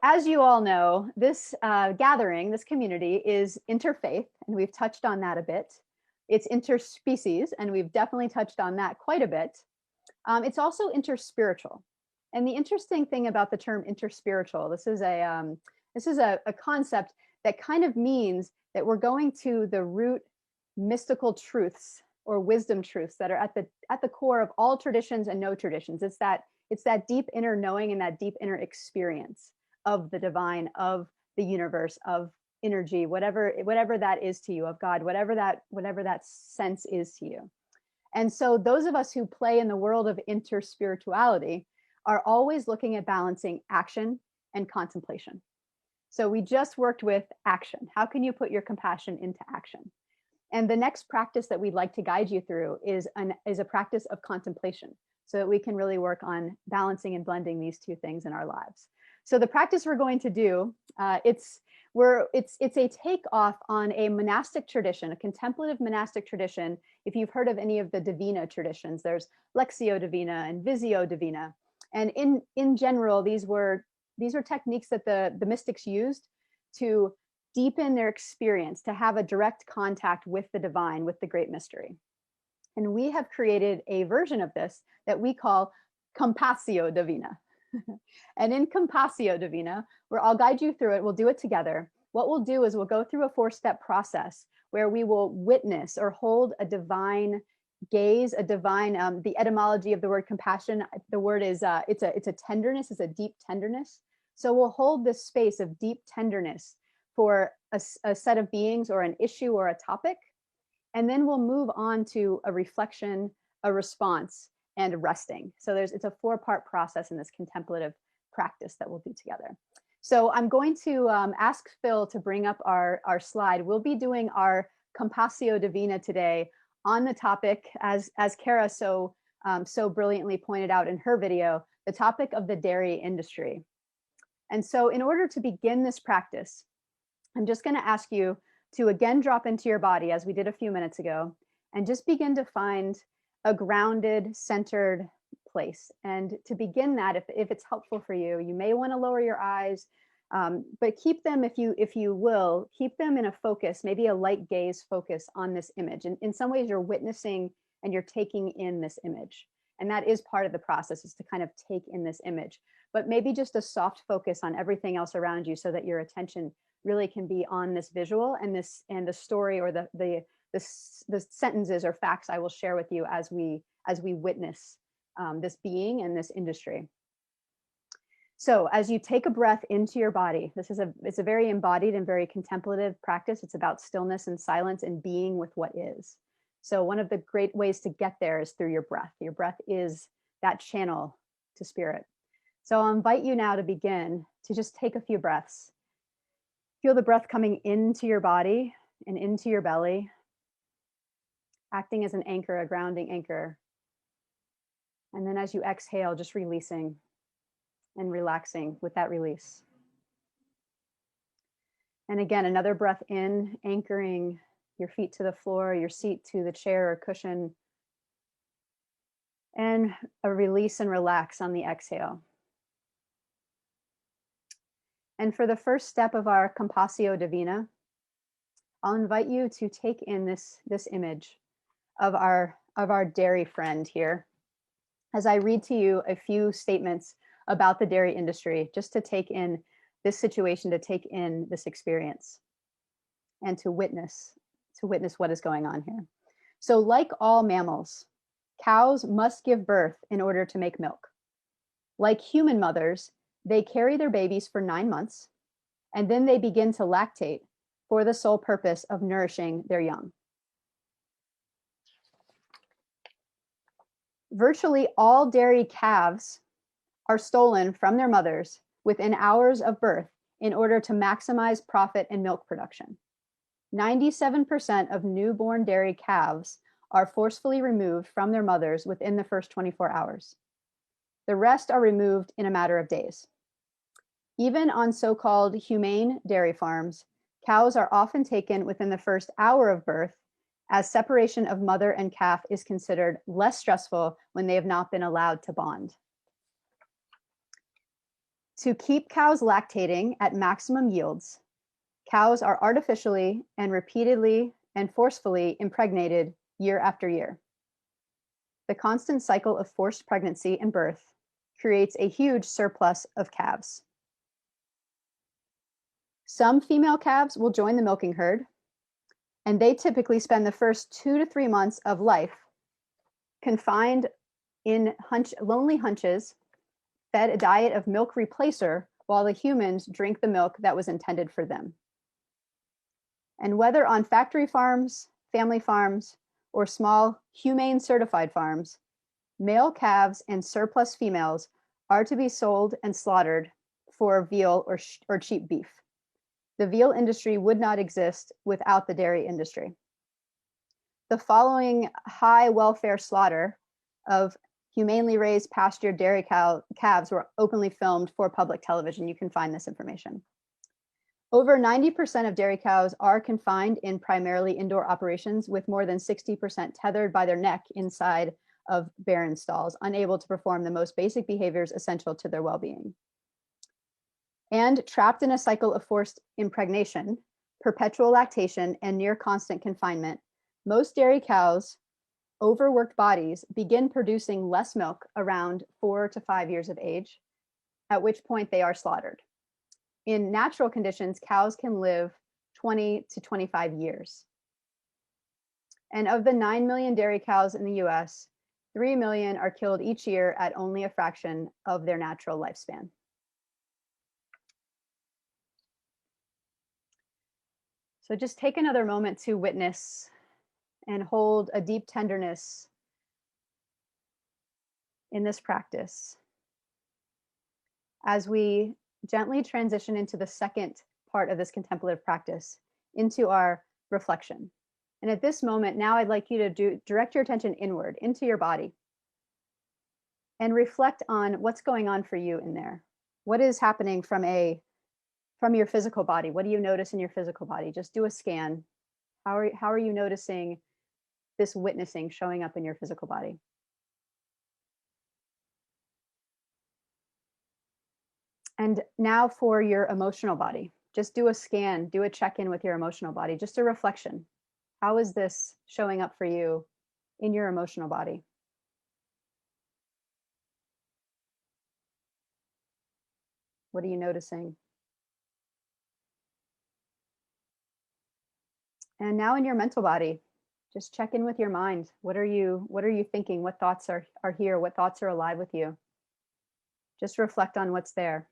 as you all know, this gathering, this community is interfaith, and we've touched on that a bit. It's interspecies, and we've definitely touched on that quite a bit. It's also interspiritual. And the interesting thing about the term interspiritual, this is a concept that kind of means that we're going to the root mystical truths or wisdom truths that are at the core of all traditions and no traditions. It's that deep inner knowing and that deep inner experience of the divine, of the universe, of energy, whatever that is to you, of God, whatever that sense is to you. And so those of us who play in the world of interspirituality are always looking at balancing action and contemplation. So we just worked with action. How can you put your compassion into action? And the next practice that we'd like to guide you through is a practice of contemplation, so that we can really work on balancing and blending these two things in our lives. So the practice we're going to do, it's a takeoff on a monastic tradition, a contemplative monastic tradition. If you've heard of any of the Divina traditions, there's Lectio Divina and Visio Divina. And in general, these were techniques that the mystics used to deepen their experience, to have a direct contact with the divine, with the great mystery. And we have created a version of this that we call Compassio Divina. And in Compassio Divina, where I'll guide you through it, we'll do it together. What we'll do is we'll go through a 4-step process where we will witness or hold a divine gaze, the etymology of the word compassion, the word is, it's a tenderness, it's a deep tenderness. So we'll hold this space of deep tenderness for a set of beings or an issue or a topic. And then we'll move on to a reflection, a response, and resting. So it's a 4-part process in this contemplative practice that we'll do together. So I'm going to ask Phil to bring up our slide. We'll be doing our Compassio Divina today on the topic, as Kara so brilliantly pointed out in her video, the topic of the dairy industry. And so in order to begin this practice, I'm just going to ask you to again drop into your body as we did a few minutes ago, and just begin to find a grounded, centered place. And to begin that, if it's helpful for you, you may want to lower your eyes, but keep them, if you will, keep them in a focus, maybe a light gaze focus on this image. And in some ways you're witnessing and you're taking in this image. And that is part of the process, is to kind of take in this image, but maybe just a soft focus on everything else around you so that your attention really can be on this visual and the story or the sentences or facts I will share with you as we witness this being and this industry. So as you take a breath into your body, it's a very embodied and very contemplative practice. It's about stillness and silence and being with what is. So one of the great ways to get there is through your breath. Your breath is that channel to spirit. So I'll invite you now to begin to just take a few breaths. Feel the breath coming into your body and into your belly, acting as an anchor, a grounding anchor. And then as you exhale, just releasing and relaxing with that release. And again, another breath in, anchoring your feet to the floor, your seat to the chair or cushion. And a release and relax on the exhale. And for the first step of our Compassio Divina, I'll invite you to take in this image of our dairy friend here, as I read to you a few statements about the dairy industry, just to take in this situation, to take in this experience, and to witness what is going on here. So like all mammals, cows must give birth in order to make milk. Like human mothers, they carry their babies for 9 months, and then they begin to lactate for the sole purpose of nourishing their young. Virtually all dairy calves are stolen from their mothers within hours of birth in order to maximize profit and milk production. 97% of newborn dairy calves are forcefully removed from their mothers within the first 24 hours. The rest are removed in a matter of days. Even on so-called humane dairy farms, cows are often taken within the first hour of birth, as separation of mother and calf is considered less stressful when they have not been allowed to bond. To keep cows lactating at maximum yields, cows are artificially and repeatedly and forcefully impregnated year after year. The constant cycle of forced pregnancy and birth creates a huge surplus of calves. Some female calves will join the milking herd, and they typically spend the first 2 to 3 months of life confined in lonely hunches, fed a diet of milk replacer while the humans drink the milk that was intended for them. And whether on factory farms, family farms, or small humane certified farms, male calves and surplus females are to be sold and slaughtered for veal or cheap beef. The veal industry would not exist without the dairy industry. The following high welfare slaughter of humanely raised pastured dairy calves were openly filmed for public television. You can find this information. Over 90% of dairy cows are confined in primarily indoor operations, with more than 60% tethered by their neck inside of barren stalls, unable to perform the most basic behaviors essential to their well-being. And trapped in a cycle of forced impregnation, perpetual lactation, and near constant confinement, most dairy cows' overworked bodies begin producing less milk around 4 to 5 years of age, at which point they are slaughtered. In natural conditions, cows can live 20 to 25 years. And of the 9 million dairy cows in the US, 3 million are killed each year at only a fraction of their natural lifespan. So just take another moment to witness and hold a deep tenderness in this practice as we gently transition into the second part of this contemplative practice, into our reflection. And at this moment, now I'd like you to direct your attention inward into your body and reflect on what's going on for you in there. What is happening from your physical body? What do you notice in your physical body? Just do a scan. How are you noticing this witnessing showing up in your physical body? And now for your emotional body, just do a scan, do a check-in with your emotional body, just a reflection. How is this showing up for you in your emotional body? What are you noticing? And now in your mental body, just check in with your mind. What are you thinking? What thoughts are here? What thoughts are alive with you? Just reflect on what's there.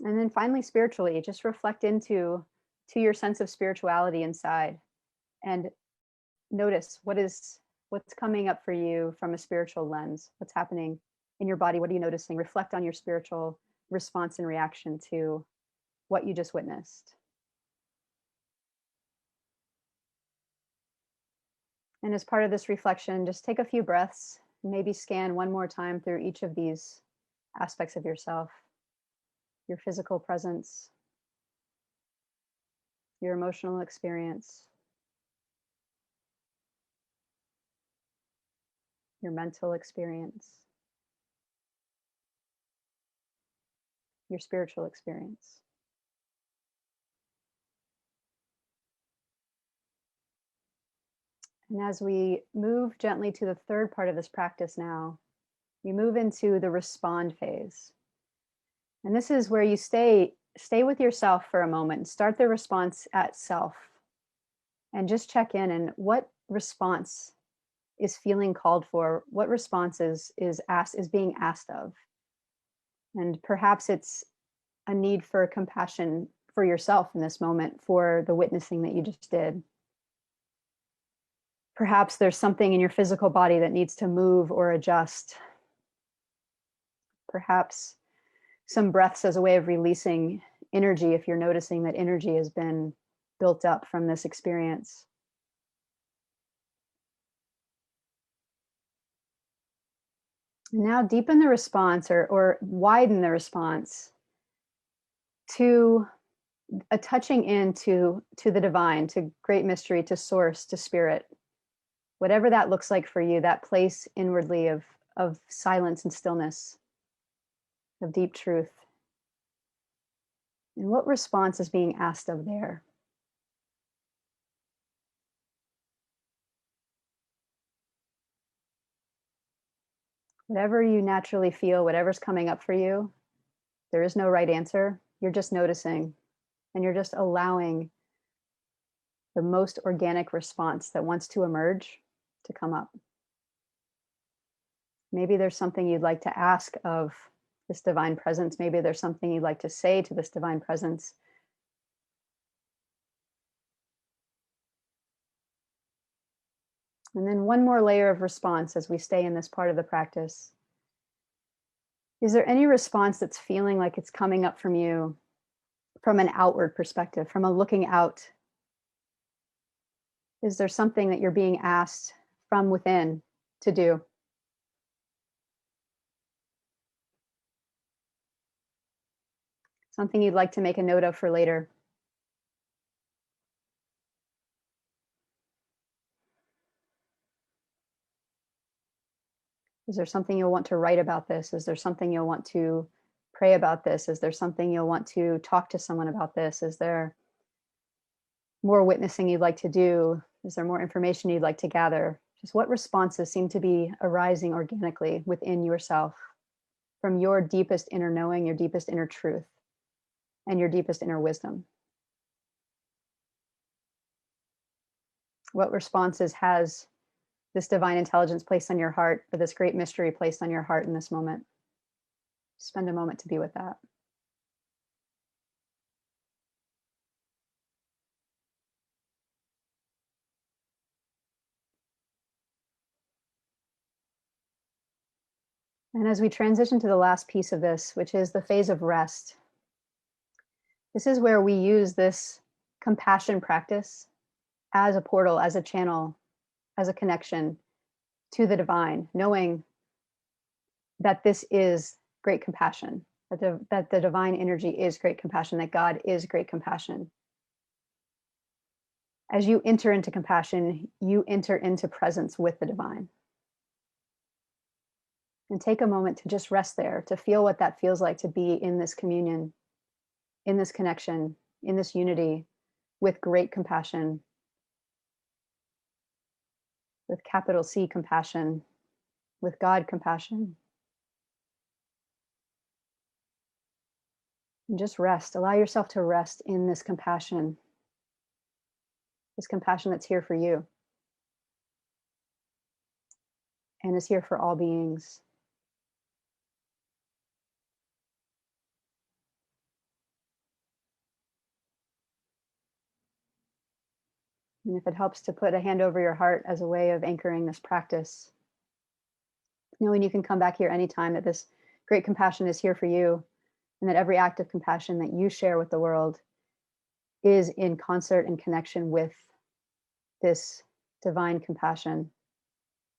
And then finally, spiritually, just reflect into your sense of spirituality inside, and notice what's coming up for you from a spiritual lens. What's happening in your body? What are you noticing? Reflect on your spiritual response and reaction to what you just witnessed. And as part of this reflection, just take a few breaths, maybe scan one more time through each of these aspects of yourself: your physical presence, your emotional experience, your mental experience, your spiritual experience. And as we move gently to the third part of this practice now, we move into the respond phase. And this is where you stay with yourself for a moment and start the response at self. And just check in, and what response is feeling called for? What response is being asked of? And perhaps it's a need for compassion for yourself in this moment for the witnessing that you just did. Perhaps there's something in your physical body that needs to move or adjust. Perhaps some breaths as a way of releasing energy if you're noticing that energy has been built up from this experience. Now deepen the response or widen the response to a touching into the divine, to great mystery, to source, to spirit, whatever that looks like for you, that place inwardly of silence and stillness, of deep truth. And what response is being asked of there? Whatever you naturally feel, whatever's coming up for you, there is no right answer. You're just noticing, and you're just allowing the most organic response that wants to emerge to come up. Maybe there's something you'd like to ask of this divine presence. Maybe there's something you'd like to say to this divine presence. And then one more layer of response as we stay in this part of the practice. Is there any response that's feeling like it's coming up from you from an outward perspective, from a looking out? Is there something that you're being asked from within to do? Something you'd like to make a note of for later? Is there something you'll want to write about this? Is there something you'll want to pray about this? Is there something you'll want to talk to someone about this? Is there more witnessing you'd like to do? Is there more information you'd like to gather? Just what responses seem to be arising organically within yourself from your deepest inner knowing, your deepest inner truth, and your deepest inner wisdom? What responses has this divine intelligence placed on your heart, or this great mystery placed on your heart in this moment? Spend a moment to be with that. And as we transition to the last piece of this, which is the phase of rest, this is where we use this compassion practice as a portal, as a channel, as a connection to the divine, knowing that this is great compassion, that the divine energy is great compassion, that God is great compassion. As you enter into compassion, you enter into presence with the divine. And take a moment to just rest there, to feel what that feels like to be in this communion, in this connection, in this unity with great compassion, with capital C compassion, with God compassion. And just rest. Allow yourself to rest in this compassion that's here for you and is here for all beings. And if it helps to put a hand over your heart as a way of anchoring this practice, knowing you can come back here anytime, that this great compassion is here for you, and that every act of compassion that you share with the world is in concert and connection with this divine compassion,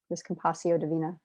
this Compassio Divina.